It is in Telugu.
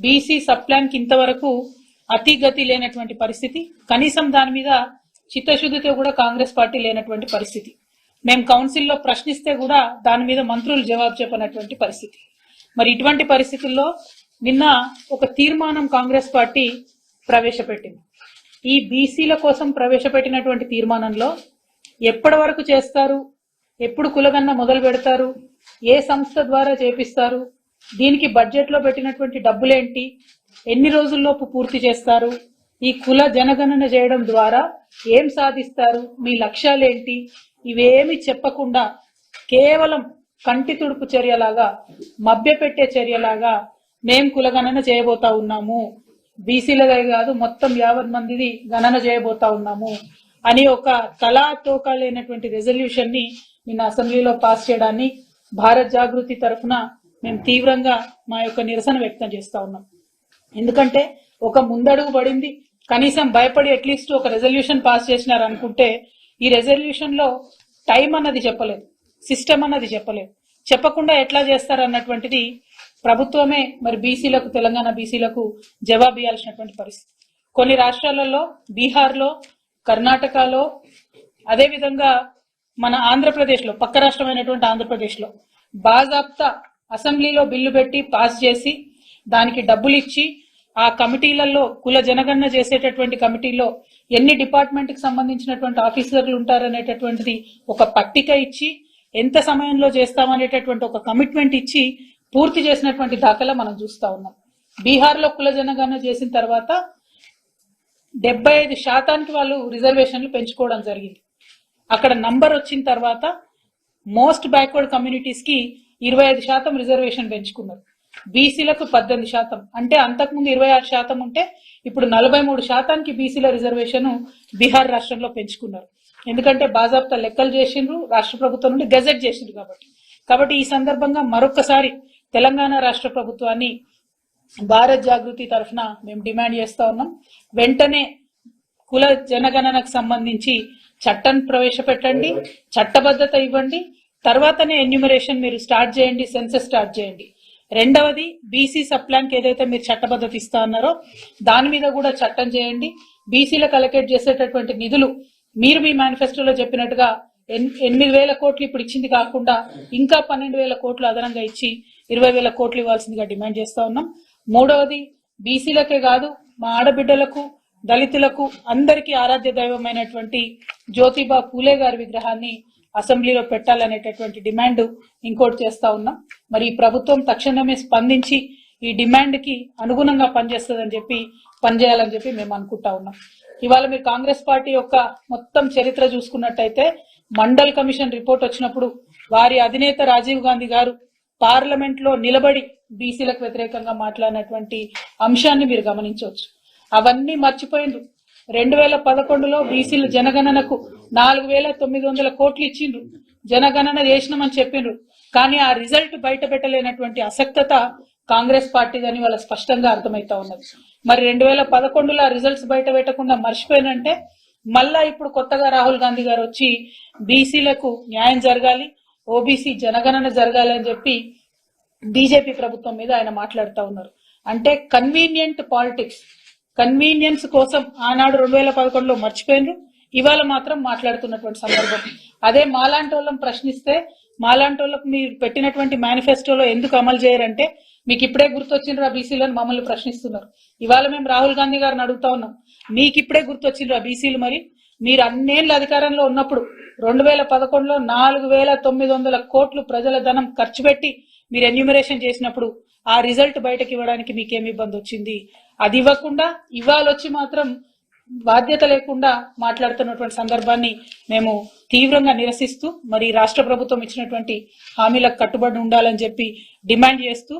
బీసీ సబ్ ప్లాన్ కి ఇంతవరకు అతిగతి లేనటువంటి పరిస్థితి, కనీసం దాని మీద చిత్తశుద్ధితో కూడా కాంగ్రెస్ పార్టీ లేనటువంటి పరిస్థితి. మేము కౌన్సిల్లో ప్రశ్నిస్తే కూడా దాని మీద మంత్రులు జవాబు చెప్పనటువంటి పరిస్థితి. మరి ఇటువంటి పరిస్థితుల్లో నిన్న ఒక తీర్మానం కాంగ్రెస్ పార్టీ ప్రవేశపెట్టింది. ఈ బీసీల కోసం ప్రవేశపెట్టినటువంటి తీర్మానంలో ఎప్పటి వరకు చేస్తారు, ఎప్పుడు కులగన్న మొదలు పెడతారు, ఏ సంస్థ ద్వారా చేపిస్తారు, దీనికి బడ్జెట్ లో పెట్టినటువంటి డబ్బులేంటి, ఎన్ని రోజుల్లోపు పూర్తి చేస్తారు, ఈ కుల జనగణన చేయడం ద్వారా ఏం సాధిస్తారు, మీ లక్ష్యాలేంటి, ఇవేమి చెప్పకుండా కేవలం కంటి తుడుపు చర్యలాగా, మభ్యపెట్టే చర్యలాగా మేం కులగణన చేయబోతా ఉన్నాము, బీసీలదే కాదు మొత్తం 50 మందిది గణన చేయబోతా ఉన్నాము అని ఒక తలాతోకా లేనటువంటి రెజల్యూషన్ ని నిన్న అసెంబ్లీలో పాస్ చేయడాన్ని భారత్ జాగృతి తరఫున మేము తీవ్రంగా మా యొక్క నిరసన వ్యక్తం చేస్తా ఉన్నాం. ఎందుకంటే ఒక ముందడుగు పడింది, కనీసం భయపడి అట్లీస్ట్ ఒక రెజల్యూషన్ పాస్ చేసినారు అనుకుంటే, ఈ రెజల్యూషన్ లో టైం అన్నది చెప్పలేదు, సిస్టమ్ అన్నది చెప్పలేదు. చెప్పకుండా ఎట్లా చేస్తారు అన్నటువంటిది ప్రభుత్వమే మరి బీసీలకు, తెలంగాణ బీసీలకు జవాబు ఇవ్వాల్సినటువంటి పరిస్థితి. కొన్ని రాష్ట్రాలలో, బీహార్లో, కర్ణాటకలో, అదేవిధంగా మన ఆంధ్రప్రదేశ్లో, పక్క రాష్ట్రమైనటువంటి ఆంధ్రప్రదేశ్లో బాజాప్తా అసెంబ్లీలో బిల్లు పెట్టి పాస్ చేసి దానికి డబ్బులు ఇచ్చి ఆ కమిటీలలో, కుల జనగణన చేసేటటువంటి కమిటీలో ఎన్ని డిపార్ట్మెంట్ కి సంబంధించినటువంటి ఆఫీసర్లు ఉంటారనేటటువంటిది ఒక పట్టిక ఇచ్చి, ఎంత సమయంలో చేస్తామనేటటువంటి ఒక కమిట్మెంట్ ఇచ్చి పూర్తి చేసినటువంటి దాఖలా మనం చూస్తా ఉన్నాం. బీహార్లో కుల జనగణన చేసిన తర్వాత 75% వాళ్ళు రిజర్వేషన్లు పెంచుకోవడం జరిగింది. అక్కడ నంబర్ వచ్చిన తర్వాత మోస్ట్ బ్యాక్వర్డ్ కమ్యూనిటీస్ కి 25% రిజర్వేషన్ పెంచుకున్నారు, బీసీలకు 18%. అంటే అంతకుముందు 26% ఉంటే ఇప్పుడు 43%కి బీసీల రిజర్వేషన్ బీహార్ రాష్ట్రంలో పెంచుకున్నారు. ఎందుకంటే బాజాప్తా లెక్కలు చేసిండ్రు, రాష్ట్ర ప్రభుత్వం నుండి గెజెట్ చేసిండ్రు కాబట్టి ఈ సందర్భంగా మరొకసారి తెలంగాణ రాష్ట్ర ప్రభుత్వాన్ని భారత్ జాగృతి తరఫున మేము డిమాండ్ చేస్తా ఉన్నాం. వెంటనే కుల జనగణనకు సంబంధించి చట్టం ప్రవేశపెట్టండి, చట్టబద్ధత ఇవ్వండి, తర్వాతనే ఎన్యూమరేషన్ మీరు స్టార్ట్ చేయండి, సెన్సస్ స్టార్ట్ చేయండి. రెండవది, బీసీ సబ్ ప్లాన్ కి ఏదైతే మీరు చట్టబద్ధత ఇస్తా అన్నారో దాని మీద కూడా చట్టం చేయండి. బీసీలకు అలొకేట్ చేసేటటువంటి నిధులు మీరు మీ మేనిఫెస్టోలో చెప్పినట్టుగా 8,000 కోట్లు ఇప్పుడు ఇచ్చింది కాకుండా ఇంకా 12,000 కోట్లు అదనంగా ఇచ్చి 20,000 కోట్లు ఇవ్వాల్సిందిగా డిమాండ్ చేస్తా ఉన్నాం. మూడవది, బీసీలకే కాదు మా ఆడబిడ్డలకు, దళితులకు అందరికీ ఆరాధ్య దైవమైనటువంటి జ్యోతిబా పూలే గారి విగ్రహాన్ని అసెంబ్లీలో పెట్టాలనేటటువంటి డిమాండ్ ఇంకోటి చేస్తా ఉన్నాం. మరి ఈ ప్రభుత్వం తక్షణమే స్పందించి ఈ డిమాండ్ కి అనుగుణంగా పనిచేస్తుందని చెప్పి పనిచేయాలని చెప్పి మేము అనుకుంటా ఉన్నాం. ఇవాళ మీరు కాంగ్రెస్ పార్టీ యొక్క మొత్తం చరిత్ర చూసుకున్నట్టయితే మండల్ కమిషన్ రిపోర్ట్ వచ్చినప్పుడు వారి అధినేత రాజీవ్ గాంధీ గారు పార్లమెంట్ లో నిలబడి బీసీలకు వ్యతిరేకంగా మాట్లాడినటువంటి అంశాన్ని మీరు గమనించవచ్చు. అవన్నీ మర్చిపోయిండ్రు. 2011లో బీసీల జనగణనకు 4,900 కోట్లు ఇచ్చిండ్రు, జనగణన చేసినామని చెప్పిండ్రు. కానీ ఆ రిజల్ట్ బయట పెట్టలేనటువంటి అసక్తత కాంగ్రెస్ పార్టీదని వాళ్ళ స్పష్టంగా అర్థమైతా ఉన్నది. మరి 2011లో రిజల్ట్స్ బయట పెట్టకుండా మర్చిపోయినంటే మళ్ళా ఇప్పుడు కొత్తగా రాహుల్ గాంధీ గారు వచ్చి బీసీలకు న్యాయం జరగాలి, ఓబీసీ జనగణన జరగాలి అని చెప్పి బీజేపీ ప్రభుత్వం మీద ఆయన మాట్లాడుతూ ఉన్నారు. అంటే కన్వీనియంట్ పాలిటిక్స్, కన్వీనియన్స్ కోసం ఆనాడు 2011లో మర్చిపోయినరు, ఇవాళ మాత్రం మాట్లాడుతున్నటువంటి సందర్భం. అదే మాలాంటి వాళ్ళం ప్రశ్నిస్తే, మాలాంటి వాళ్ళకు మీరు పెట్టినటువంటి మేనిఫెస్టోలో ఎందుకు అమలు చేయరంటే మీకు ఇప్పుడే గుర్తొచ్చిండ్రు ఆ బీసీలను మమ్మల్ని ప్రశ్నిస్తున్నారు. ఇవాళ మేము రాహుల్ గాంధీ గారిని అడుగుతా ఉన్నాం, మీకు ఇప్పుడే గుర్తొచ్చిండ్రు ఆ బీసీలు? మరి మీరు అన్నేళ్ల అధికారంలో ఉన్నప్పుడు 2011లో 4,900 కోట్లు ప్రజల ధనం ఖర్చు పెట్టి మీరు ఎన్యూమరేషన్ చేసినప్పుడు ఆ రిజల్ట్ బయటకు ఇవ్వడానికి మీకేమి ఇబ్బంది వచ్చింది? అది ఇవ్వకుండా ఇవాళ వచ్చి మాత్రం బాధ్యత లేకుండా మాట్లాడుతున్నటువంటి సందర్భాన్ని మేము తీవ్రంగా నిరసిస్తూ మరి రాష్ట్ర ప్రభుత్వం ఇచ్చినటువంటి హామీలకు కట్టుబడి ఉండాలని చెప్పి డిమాండ్ చేస్తూ